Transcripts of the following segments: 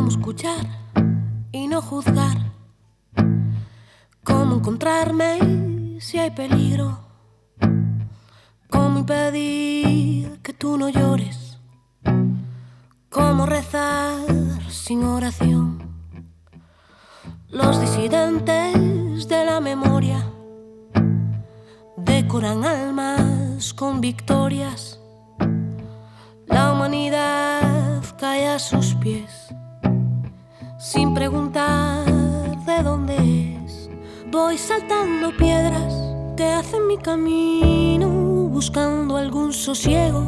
Cómo escuchar y no juzgar. Cómo encontrarme si hay peligro. Cómo impedir que tú no llores. Cómo rezar sin oración. Los disidentes de la memoria decoran almas con victorias. La humanidad cae a sus pies sin preguntar de dónde es. Voy saltando piedras que hacen mi camino, buscando algún sosiego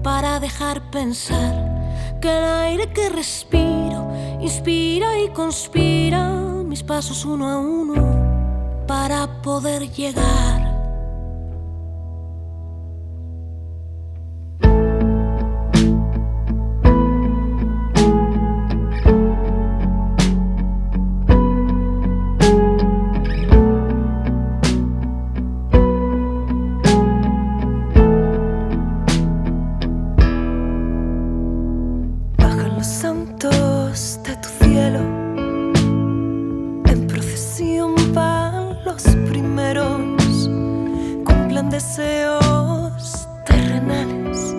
para dejar pensar que el aire que respiro inspira y conspira mis pasos uno a uno para poder llegar. Los santos de tu cielo, en procesión van los primeros, cumplen deseos terrenales,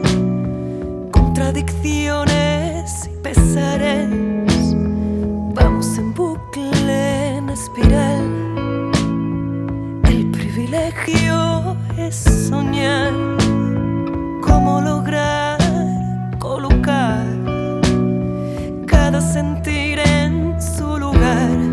contradicciones y pesares. Vamos en bucle, en espiral. El privilegio es soñar. Cómo lograr colocar cada sentir en su lugar.